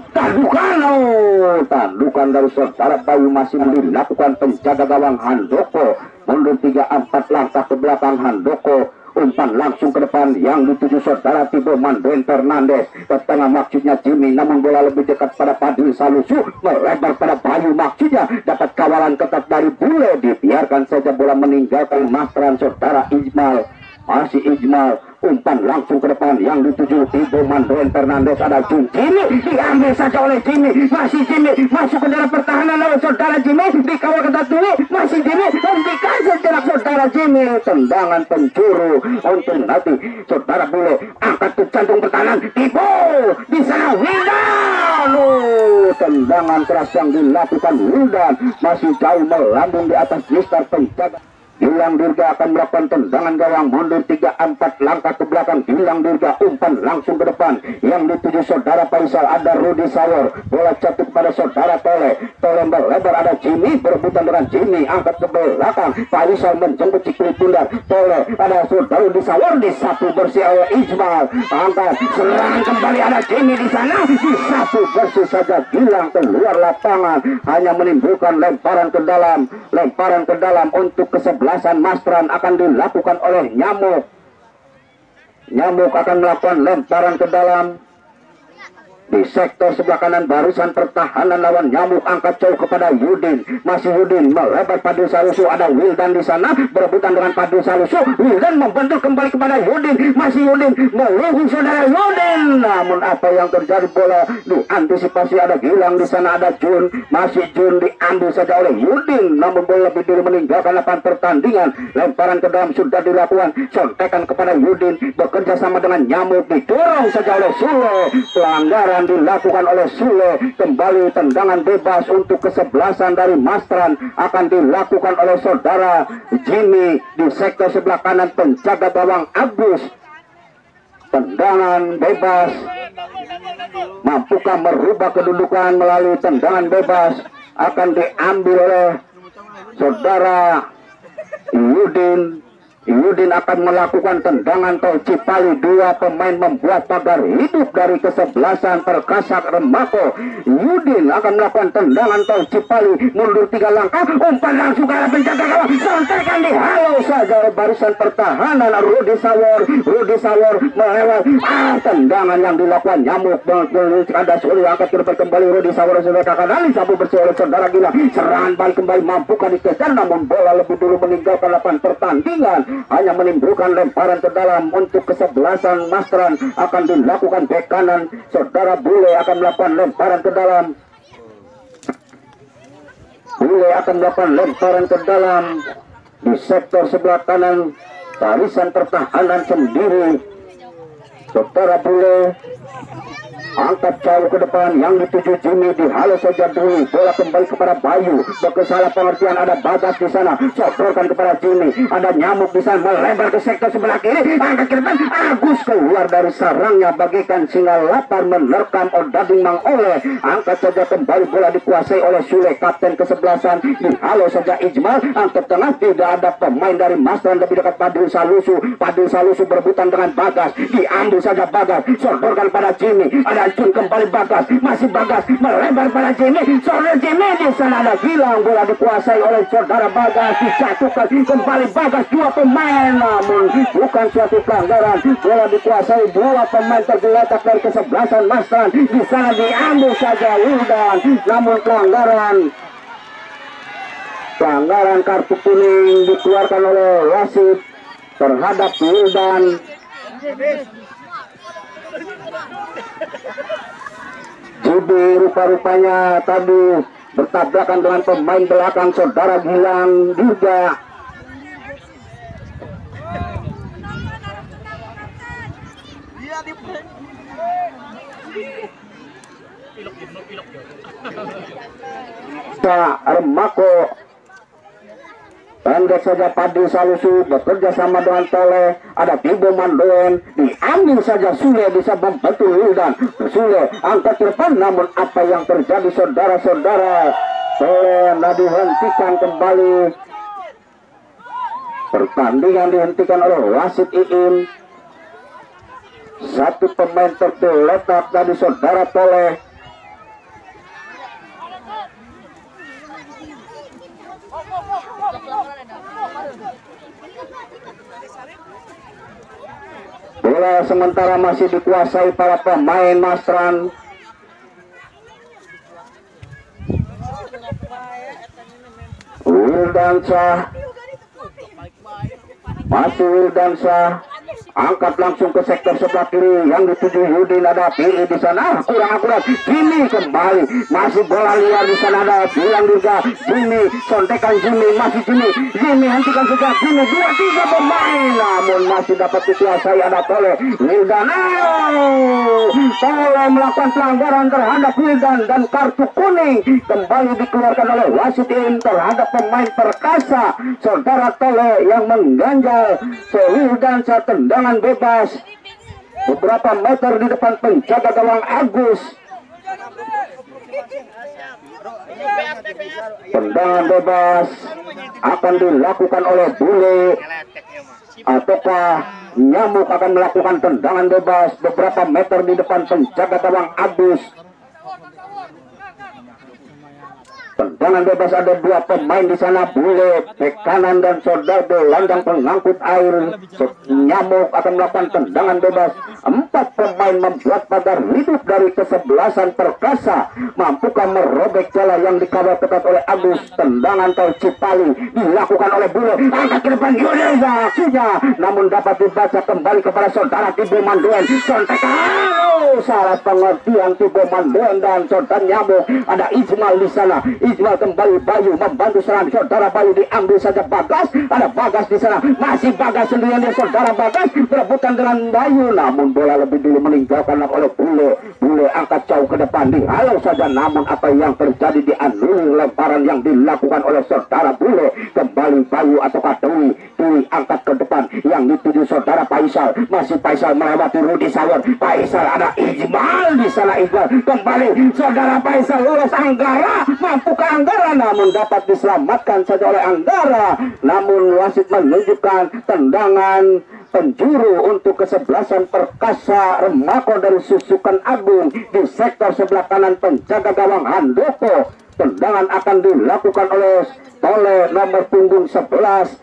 A: tandukan dari saudara Bayu, masih dilakukan penjaga gawang Handoko, mundur 3-4 langkah ke belakang Handoko, umpan langsung ke depan yang dituju saudara Tibo Manduen Fernandes, ke tengah maksudnya Jimmy, namun bola lebih dekat pada Badil Salusu, melebar pada Bayu, maksudnya dapat kawalan ketat dari Bule, dibiarkan saja bola meninggalkan masteran saudara Ijmal, masih Ijmal, umpan langsung ke depan yang dituju Tibo Manduen Fernandes, ada Jimmy, diambil saja oleh Jimmy, masih Jimmy masuk ke dalam pertahanan oleh saudara Jimmy, dikawal ketat dulu, masih Jimmy, hentikan sejenak saudara Jimmy, tendangan penjuru untuk nanti saudara Bule, angkat ke jantung pertahanan, Tibo di sana Wildan, tendangan keras yang dilakukan Wildan, masih jauh melambung di atas Mister penjaga. Gilang Dirga akan melakukan tendangan gawang, mundur 3-4 langkah ke belakang. Gilang Dirga, umpan langsung ke depan yang dituju saudara Faisal, ada Rudi Sawor, bola jatuh kepada saudara Tole, Tole melebar, ada Jimmy, berebutan dengan Jimmy, angkat ke belakang, Faisal menjemput sikul bundar, Tole, ada saudara Rudi Sawor, disapu bersih oleh Ijmal, angkat, serang kembali, ada Jimmy di sana, disapu bersih saja Gilang keluar lapangan, hanya menimbulkan lemparan ke dalam untuk kesebelasan. Mastran akan dilakukan oleh Nyamuk. Nyamuk akan melakukan lemparan ke dalam di sektor sebelah kanan, barisan pertahanan lawan Nyamuk angkat jauh kepada Yudin, masih Yudin melebar Badil Salusu, ada Wildan di sana, berebutan dengan Badil Salusu, Wildan membentuk kembali kepada Yudin, masih Yudin melunggu saudara Yudin, namun apa yang terjadi, bola diantisipasi, ada Gilang di sana, ada Jun, masih Jun diambil saja oleh Yudin, namun bola lebih dulu meninggalkan lapangan pertandingan, lemparan ke dalam sudah dilakukan, sontekan kepada Yudin, bekerja sama dengan Nyamuk, didorong saja oleh Sule, pelanggaran dilakukan oleh Sule, kembali tendangan bebas untuk kesebelasan dari Mastran akan dilakukan oleh saudara Jimmy di sektor sebelah kanan, penjaga gawang Agus, tendangan bebas, mampukah merubah kedudukan melalui tendangan bebas, akan diambil oleh saudara Yudin akan melakukan tendangan tol Cipali, dua pemain membuat pagar hidup dari kesebelasan Perkasa Remako. Yudin akan melakukan tendangan tol Cipali, mundur 3 langkah, umpan langsung ke arah penjaga gawang, sontekan dihalau saja oleh barisan pertahanan Rudi Sawor melewat, tendangan yang dilakukan Nyamuk, ada sulit angkat ke depan kembali Rudi Sawor, sudah kakak sabu bersih oleh saudara Gilang, serangan balik kembali mampukah dikejar, namun bola lebih dulu meninggalkan lapangan pertandingan, hanya menimbulkan lemparan ke dalam untuk kesebelasan Mastran akan dilakukan bek kanan, saudara Bule akan melakukan lemparan ke dalam, Bule akan melakukan lemparan ke dalam di sektor sebelah kanan, barisan pertahanan sendiri, saudara Bule angkat jauh ke depan yang dituju Jimmy, dihalau saja dulu, bola kembali kepada Bayu, berkesalah pengertian, ada Bagas di sana, sodorkan kepada Jimmy, ada Nyamuk di sana, melebar ke sektor sebelah kiri, angkat ke depan, Agus tembus keluar dari sarangnya bagaikan singa lapar menerkam Odading Mang Oleh. Angkat saja kembali, bola dikuasai oleh Sule, kapten kesebelasan. Dihalau saja Ijmal, angkat tengah, tidak ada pemain dari Masran lebih dekat Padil Salusu. Padil Salusu berebutan dengan Bagas, diambil saja Bagas, sodorkan pada Jimmy, ada Jun kembali Bagas, masih Bagas melebar pada Jimmy, sodor Jimmy, di sana ada Gilang, bola dikuasai oleh saudara Bagas, dijatuhkan kembali Bagas, dua pemain, namun bukan suatu pelanggaran, bola dikuasai dua pemain tergeletak dari kesebelasan Masran, di sana diambil saja Wildan, namun pelanggaran kartu kuning dikeluarkan oleh wasit terhadap Wildan. Jibi rupa-rupanya tadi bertabrakan dengan pemain belakang saudara Gilang juga. Remako pendek saja Padil Salusu bekerja sama dengan Tole, ada Tibo Mandoen, diambil saja Sule, bisa membantu Wildan. Sule angkat ke depan, namun apa yang terjadi saudara-saudara, Tole dihentikan kembali, pertandingan dihentikan oleh wasit Iin. Satu pemain tergeletak dari saudara Tole. Bola sementara masih dikuasai para pemain Masran. Wildansyah, masih Wildansyah, angkat langsung ke sektor sebelah kiri yang dituju Yudin, ada Pilih di sana, kurang akurat. Jimmy kembali, masih bola liar di sana, ada Bilang juga Jimmy, sontekan Jimmy, masih Jimmy hentikan saja Jimmy, 2-3 pemain, namun masih dapat dikuasai, ada Tole. Wildan, Tole melakukan pelanggaran terhadap Wildan dan kartu kuning kembali dikeluarkan oleh wasit Iin terhadap pemain Perkasa, saudara Tole yang mengganjal. Wildan saat tendangan bebas beberapa meter di depan penjaga gawang Agus. Tendangan bebas akan dilakukan oleh Bule ataukah Nyamuk akan melakukan tendangan bebas beberapa meter di depan penjaga gawang Agus. Tendangan bebas, ada dua pemain di sana, Bule bek kanan dan saudara gelandang pengangkut air. Nyamuk akan melakukan tendangan bebas. 4 pemain membuat pagar hidup dari kesebelasan Perkasa. Mampukah merobek jala yang dikawal ketat oleh Agus? Tendangan Cipali dilakukan oleh Bule, angkat ke depan Yudeza aksinya, namun dapat dibaca kembali kepada saudara Tibo Mandoen. Sontekan, salah pengertian Tibo Mandoen dan saudara Nyamuk. Ada Ijmal di sana. Ijmal kembali, Bayu membantu serang saudara Bayu, diambil saja Bagas, ada Bagas di sana, masih Bagas sendirian, dia saudara Bagas berebutan dengan Bayu, namun bola lebih dulu meninggalkan oleh Bule. Bule angkat jauh ke depan, dihalau saja, namun apa yang terjadi, dianulir lemparan yang dilakukan oleh saudara Bule. Kembali Bayu ataukah Dewi angkat ke depan yang dituju saudara Faisal, masih Faisal melewati Rudi Sawer. Faisal, ada Ijmal di sana. Ijmal kembali, saudara Faisal lolos Anggara, mampu ke Anggara, namun dapat diselamatkan saja oleh Anggara. Namun wasit menunjukkan tendangan penjuru untuk kesebelasan Perkasa Remako dari Susukan Agung di sektor sebelah kanan penjaga gawang Handoko. Tendangan akan dilakukan oleh Tole nomor punggung 11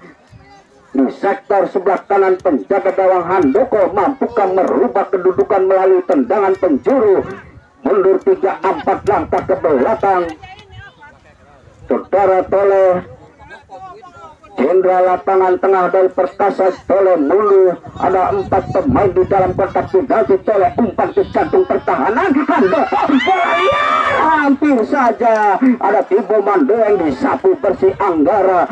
A: di sektor sebelah kanan penjaga gawang Handoko. Mampukah merubah kedudukan melalui tendangan penjuru? Mundur 3-4 langkah ke belakang saudara Tole. Jenderal lapangan tengah dari Perkasa Tole mundur, ada 4 pemain di dalam kotak penalti. Tole umpan ke jantung pertahanan, Handoko bola liar, hampir saja ada Tibo Mandeng disapu bersih Anggara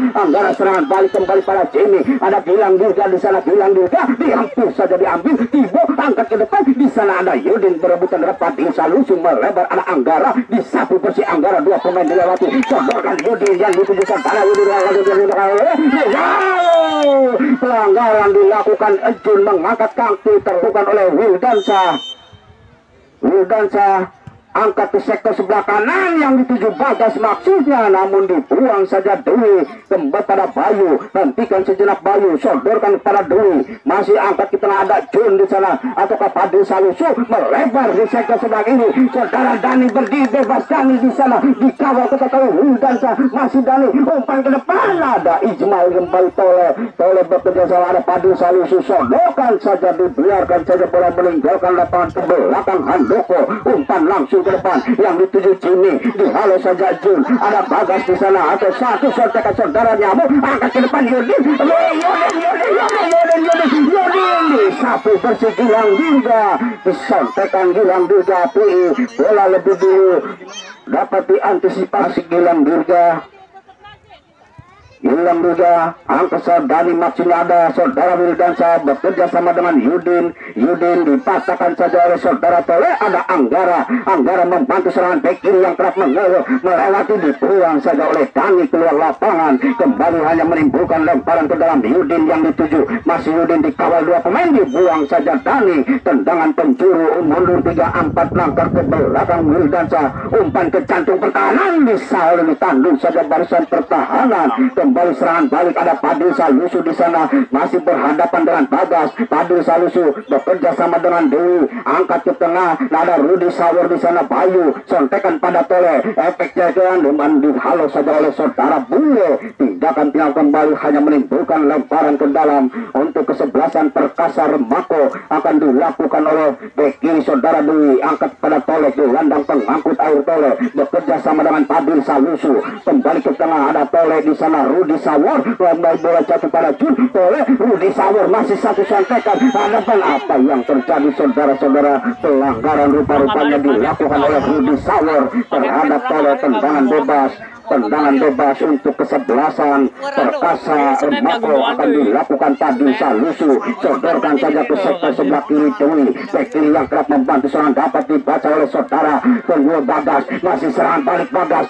A: serangan balik kembali pada Jimmy, ada Gilang Dirga di sana, Gilang Dirga hampir saja diambil Tibo, angkat ke depan di sana ada Yudin berebutan dapat di Salusu melebar, ada Anggara disapu bersih Anggara, dua pemain dilewati, sodorkan Yudin yang dituju saudara Yudin pelanggaran dilakukan. Ejun mengangkat kaki terbukan oleh Wildansa angkat ke sektor sebelah kanan yang dituju Bagas maksudnya, namun dibuang saja Dewi kembali pada Bayu, hentikan sejenak Bayu, sodorkan kepada Dewi, masih angkat ke tengah ada Jun di sana ataukah Padil Salusu melebar di sektor sebelah ini, saudara Dani berdiri bebas, Dani di sana dikawal ketat oleh Wildansa, masih Dani umpan ke depan, ada Ijmail kembali Tole bekerja sama, ada Padil Salusu, sodorkan saja, dibiarkan saja bola meninggalkan lapangan ke belakang Handoko, umpan langsung ke depan yang dituju Jimmy, dihalau saja Jun, ada Bagas di sana atau satu sontekan saudara Nyamuk, angkat ke depan Yudin disapu bersih Gilang Dirga, disontekan Gilang Dirga, bola lebih dulu dapat diantisipasi Gilang Dirga angka Dani maksudnya ada saudara Wildansa bekerja sama dengan Yudin dipatahkan saja oleh saudara Tole, ada Anggara membantu serangan bek kiri yang kerap melewati, dibuang saja oleh Dani keluar lapangan, kembali hanya menimbulkan lemparan ke dalam Yudin yang dituju, masih Yudin dikawal dua pemain, dibuang saja Dani, tendangan penjuru mundur 3-4 langkah ke belakang Wildansa, umpan ke jantung pertahanan disalur, ditandung saja barisan pertahanan, kembali serangan balik ada Padil Salusu di sana, masih berhadapan dengan Bagas, Padil Salusu bekerja sama dengan Dewi, angkat ke tengah, ada Rudi Sawer di sana, Bayu sontekan pada Tole, efeknya dengan dihalau saja oleh saudara Bule, tindakan tinggal kembali hanya menimbulkan lemparan ke dalam untuk kesebelasan Perkasa Remako, akan dilakukan oleh bek kiri saudara Dewi, angkat pada Tole, gelandang pengangkut air Tole bekerja sama dengan Padil Salusu, kembali ke tengah ada Tole di sana, Rudi Sawer kembali bola jatuh pada Jun, Tole Rudi Sawer masih satu sontekan, hadapan apa yang terjadi saudara-saudara, pelanggaran rupa-rupanya dilakukan oleh Rudi Sawer terhadap Tole, tendangan bebas untuk kesebelasan Perkasa Remako akan dilakukan Padil Salusu, sodorkan saja ke sektor sebelah kiri Dewi, bek kiri yang kerap membantu serangan dapat dibaca oleh saudara kedua Bagas, masih serangan balik Bagas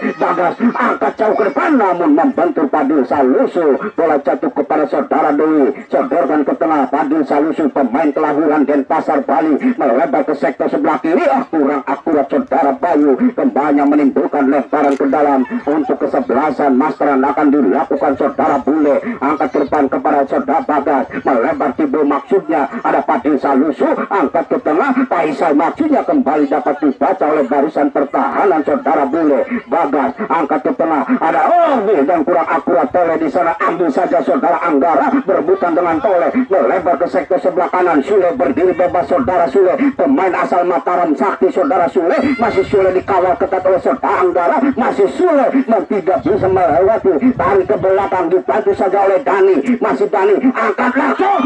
A: angkat jauh ke depan namun membentur Padil Salusu, bola jatuh kepada saudara Dewi, sodorkan ke tengah Padil Salusu, pemain kelahiran Denpasar Bali, melebar ke sektor sebelah kiri, kurang akurat saudara Bayu, kembali menimbulkan lemparan ke dalam untuk kesebelasan Masteran akan dilakukan saudara Bule, angkat ke depan kepada saudara Bagas, melebar Tibo maksudnya ada Padil Salusu, angkat ke tengah Faisal maksudnya, kembali dapat dibaca oleh barisan pertahanan saudara Bule, Bagas angkat ke tengah ada dan kurang akurat Tole di sana, ambil saja saudara Anggara berebutan dengan Tole, melebar ke sektor sebelah kanan, Sule berdiri bebas saudara Sule, pemain asal Mataram Sakti saudara Sule, masih Sule dikawal ketat oleh saudara Anggara, masih Sule tidak bisa melewati, tarik ke belakang dibantu saja oleh Dani, masih Dani angkat langsung,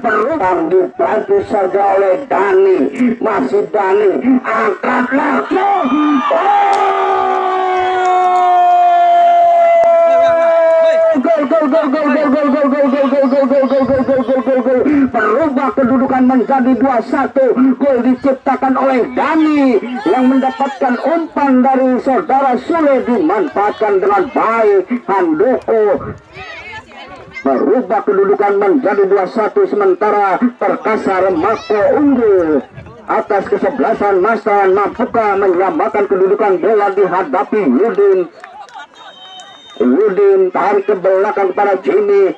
A: berubah dibantu saja oleh Dani, masih Dani angkat langsung, berubah kedudukan menjadi 2-1, gol diciptakan oleh Dani yang mendapatkan umpan dari saudara Sule, dimanfaatkan dengan baik Handoko, berubah kedudukan menjadi 2-1, sementara Perkasa Remako unggul atas kesebelasan Masteran. Mampukah menyamakan kedudukan bola dihadapi Yudin tarik ke belakang kepada Jimmy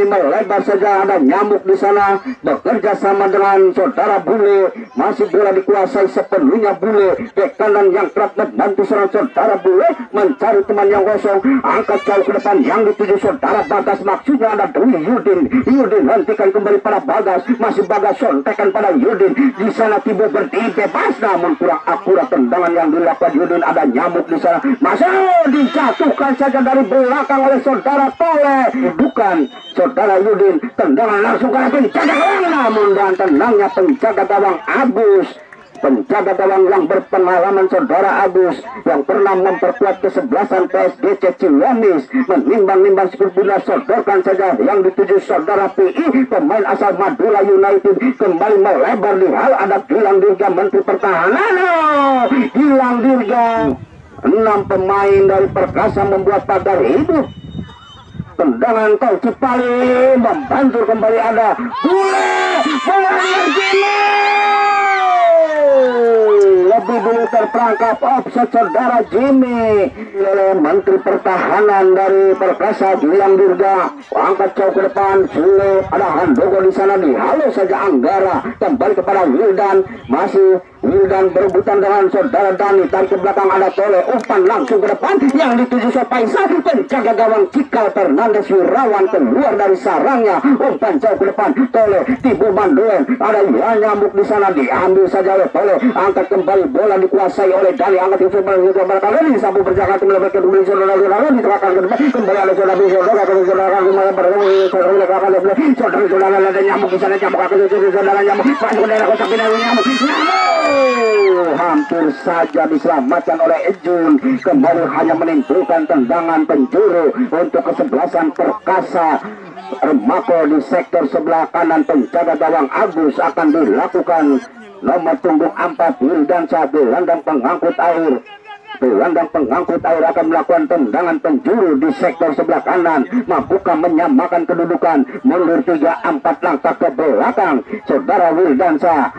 A: melebar saja, ada Nyamuk di sana bekerja sama dengan saudara Bule, masih bola dikuasai sepenuhnya Bule, bek kanan yang kerap membantu serang saudara Bule mencari teman yang kosong, angkat jauh ke depan yang dituju saudara Bagas, maksudnya ada Dewi Yudin hentikan kembali pada Bagas, masih Bagas sontekan pada Yudin, di sana Tibo berdiri bebas namun kurang akurat tendangan yang dilakukan Yudin, ada Nyamuk di sana, masih dijatuhkan saja dari belakang oleh saudara Tole. Bukan saudara Yudin, tendangan langsung ke penjaga gawang, namun dan tendangnya penjaga gawang Agus. Penjaga gawang yang berpengalaman saudara Agus, yang pernah memperkuat kesebelasan PSGC Ciamis, menimbang-nimbang sekerbina sodorkan saja yang dituju saudara PI. Pemain asal Madura United kembali melebar di hal ada Gilang Dirga, Menteri Pertahanan. Gilang Dirga, 6 pemain dari Perkasa membuat pagar hidup. Tendangan Tol Cipali membantu kembali ada bola lebih dulu terperangkap offset saudara Jimmy oleh Menteri Pertahanan dari Perkasa Gilang Dirga. Angkat jauh ke depan, Sule, ada Handoko di sana, dihalau saja Anggara, kembali kepada Wildan, masih Wildan berebutan dengan saudara Dani, tarik ke belakang ada Tole, umpan langsung ke depan yang dituju Sopaisa, penjaga gawang Cikal Fernandes Wirawan keluar dari sarangnya, umpan jauh ke depan, Tole, Tibu Banduen, ada Nyamuk di sana, diambil saja oleh Tole, angkat kembali, bola dikuasai oleh Dani, angkat ke saudara ini sabu berjalan kembali ke dunia saudara diterapkan ke depan, kembali ada saudara saudara ada Nyamuk di sana, Nyamuk akan saudara Nyamuk, masuk ke daerah kotak penalti Nyamuk, hampir saja diselamatkan oleh Ejun. Kembali hanya menimbulkan tendangan penjuru untuk kesebelasan Perkasa Remako di sektor sebelah kanan. Penjaga gawang Agus akan dilakukan nomor punggung 4 Wildan gelandang pengangkut air. Gelandang pengangkut air akan melakukan tendangan penjuru di sektor sebelah kanan. Mampukah menyamakan kedudukan? Mundur 3-4 langkah ke belakang. Saudara Wildansa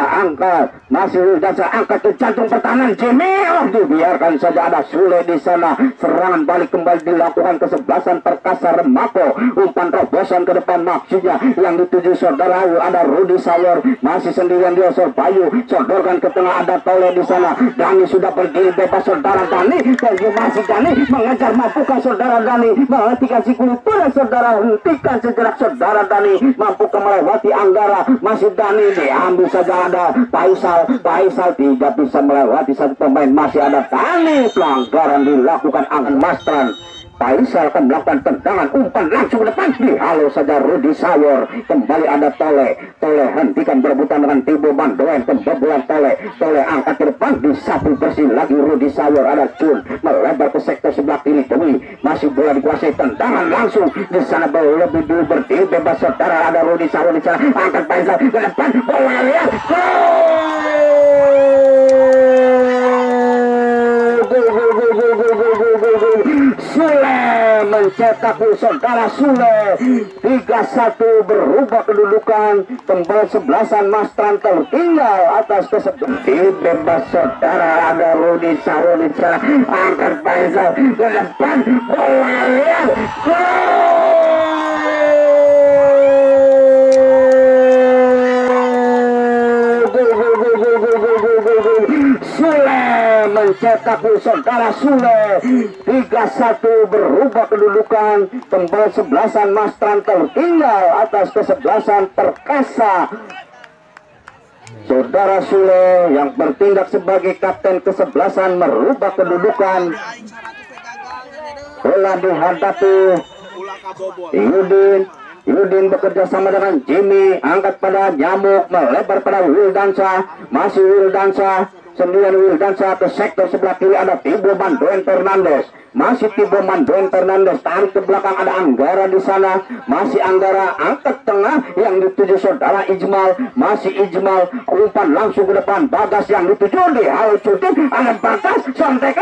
A: angkat, masih Wildansa angkat ke jantung pertahanan Jimmy. Dibiarkan saja ada Sule di sana. Serangan balik kembali dilakukan kesebelasan Perkasa Remako. Umpan terobosan ke depan maksudnya yang dituju saudara ada Rudi Sawer, masih sendirian dia Sorbayu, sodorkan ke tengah ada Tole di sana. Dani sudah pergi bebas saudara Dani, masih Dani mengejar, mampukah saudara Dani menghentikan si kulit pula saudara, hentikan sejenak saudara Dani, mampukah melewati Anggara, masih Dani, diambil saja ada Faisal tidak bisa melewati satu pemain, masih ada Dani, pelanggaran dilakukan Angan Mastran. Faisal akan melakukan tendangan, umpan langsung ke depan, dihalau saja Rudi Sawer, kembali ada Tole hentikan berebutan dengan Tibo Bandoen, kebobolan Tole angkat ke depan, disapu bersih lagi Rudi Sawer, ada Jun melebar ke sektor sebelah kiri, Demi masih bola dikuasai, tendangan langsung di sana, lebih dulu berdiri bebas saudara ada Rudi Sawer di sana, angkat Faisal ke depan, bola lihat, Sule mencetak saudara Sule 3-1 berubah kedudukan, kembali sebelasan Mastran tertinggal atas kesebelasan bebas saudara ada Rudi Sawer di sana, angkat Faisal ke depan, bola lihat, Sule mencetak saudara Sule 3-1 berubah kedudukan, kembali sebelasan Mastran tertinggal atas kesebelasan Perkasa. Saudara Sule yang bertindak sebagai kapten kesebelasan merubah kedudukan. Bola dihadapi Yudin bekerja sama dengan Jimmy, angkat pada Nyamuk, melebar pada Wildansa, masih Wildansa, sendirian Wildansa ke sektor sebelah kiri ada Tibo Bandoen Fernandes, masih Tibo Bandoen Fernandes, tarik ke belakang ada Anggara di sana, masih Anggara angkat tengah yang dituju saudara Ijmal, masih Ijmal, umpan langsung ke depan, Bagas yang dituju dihalau Cutin, ada Bagas santai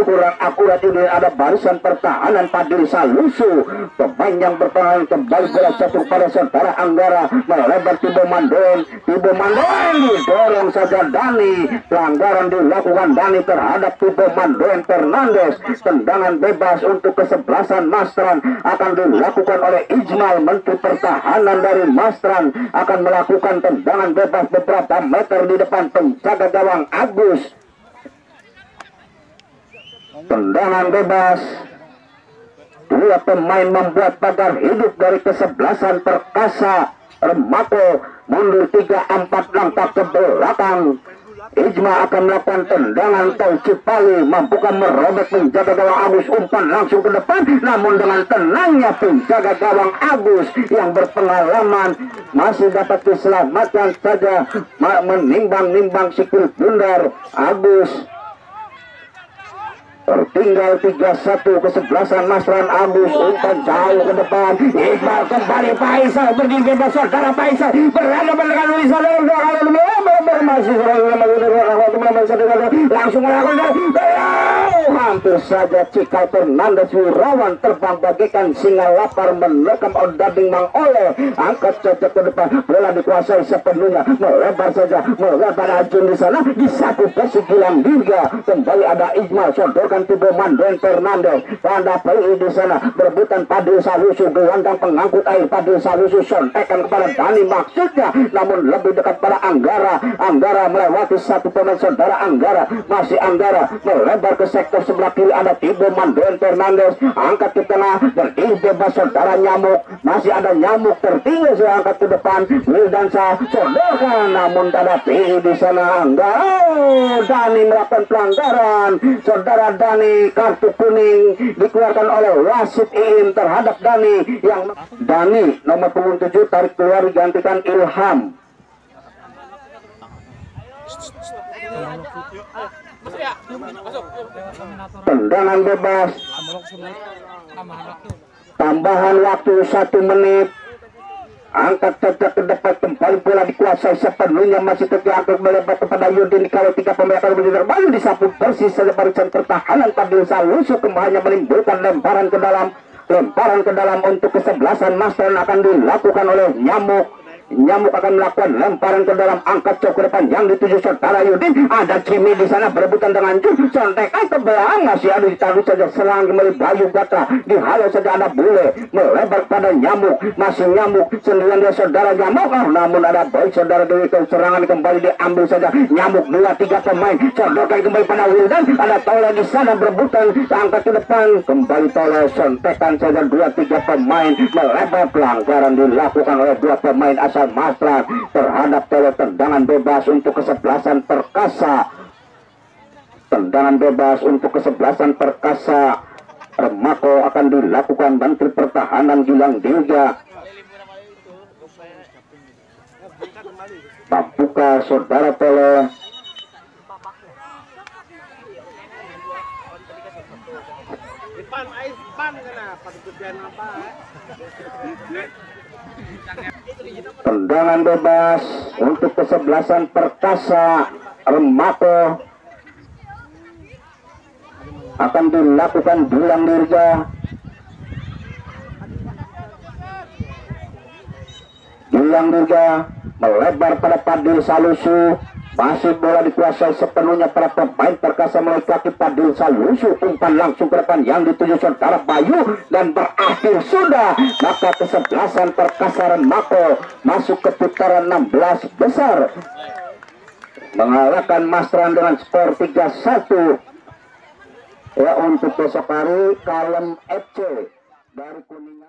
A: kurang akurat, ini ada barisan pertahanan Padil Salusu, pemain yang bertahan kembali bola jatuh pada saudara Anggara, melebar Tibo Bandoen didorong saja Dani, pelanggaran dilakukan Dani terhadap Tibo Bandoen Fernandes, tendangan bebas untuk kesebelasan Mastran akan dilakukan oleh Ijmal, Menteri Pertahanan dari Mastran akan melakukan tendangan bebas beberapa meter di depan penjaga gawang Agus. Tendangan bebas, dua pemain membuat pagar hidup dari kesebelasan Perkasa Remako, mundur 3-4 langkah ke belakang. Ijma akan melakukan tendangan Tol Cipali, mampukah merobek penjaga gawang Agus, umpan langsung ke depan, namun dengan tenangnya penjaga gawang Agus yang berpengalaman masih dapat diselamatkan saja, menimbang-nimbang sikil bundar Agus. Tertinggal 3-1 kesebelasan Masran Agus, umpan jauh ke depan, Iqbal kembali Faisal, berdiri bebas saudara Faisal, berhadapan dengan Luisa masih langsung melakukan hampir saja Cikal Fernandes Wirawan terbang bagaikan singa lapar menekam Odading Mang Oleh, angkat saja ke depan, bola dikuasai sepenuhnya, melebar saja, melebar Ajun di sana, di satu posisi Gilang Dirga, kembali ada Ijmal, sodorkan tubuh Mandren Fernandes, tanda PI di sana, berebutan Padil Salusu, gelandang pengangkut air Padil Salusu, sontekan kepada Dani maksudnya, namun lebih dekat pada Anggara melewati satu pemain saudara Anggara, masih Anggara melebar ke sektor sebelah kiri, ada Tibo Mandren Fernandes, angkat ke tengah, berdiri bebas saudara Nyamuk, masih ada Nyamuk tertinggal, saya angkat ke depan, Wildansa sodorkan, namun ada PI di sana, Anggara, Dani melakukan pelanggaran, saudara Dani, kartu kuning dikeluarkan oleh wasit Iin terhadap Dani, yang Dani nomor 27 tarik keluar digantikan Ilham. Tendangan bebas, tambahan waktu 1 menit, angkat saja ke depan, kembali bola dikuasai sepenuhnya, masih terjangkau melebar kepada Yudin, kalau 3 pemain akan berbeda terbalik, disapu bersih saja barisan pertahanan Padil Salusu, kembali menimbulkan lemparan ke dalam untuk kesebelasan Masran akan dilakukan oleh Nyamuk akan melakukan lemparan ke dalam, angkat jauh ke depan yang dituju saudara Yudin, ada Jimmy di sana berebutan dengan Jun, sontekan ke belakang, masih ada ditaruh saja, serang kembali Bayu Gatra, dihalau saja ada Bule, melebar pada Nyamuk, masih Nyamuk sendirian dia saudara Nyamuk, namun ada baik saudara Dewi, serangan kembali diambil saja Nyamuk, 2-3 pemain, sodorkan kembali pada Wildan, ada Tole di sana berebutan, angkat ke depan, kembali Tole, sontekan saja 2-3 pemain, melebar, pelanggaran dilakukan oleh 2 pemain asal Masran terhadap Tole. Tendangan bebas untuk kesebelasan Perkasa, tendangan bebas untuk kesebelasan Perkasa Remako akan dilakukan Menteri Pertahanan Gilang Dirga, Papuka saudara Tole. Tendangan bebas untuk kesebelasan Perkasa Remako akan dilakukan Gilang Dirga. Gilang Dirga melebar pada Padil Salusu, masih bola dikuasai sepenuhnya para pemain Perkasa melalui kaki Padil Salusu, umpan langsung ke depan yang dituju saudara Bayu dan berakhir sudah, maka kesebelasan Perkasa Remako masuk ke putaran 16 besar, mengalahkan Masran dengan skor 3-1. Ya, untuk besok hari Kalem FC dari Kuningan.